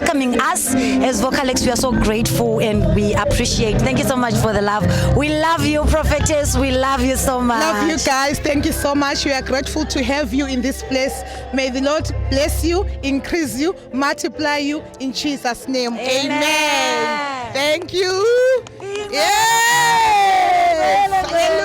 welcoming us as Vocalex. We are so grateful and we appreciate. Thank you so much for the love. We love you, prophetess. We love you so much. Love you guys. Thank you so much. We are grateful to have you in this place. May the Lord bless you, increase you, multiply you in Jesus' name. Amen. Thank you. Yes. Hallelujah.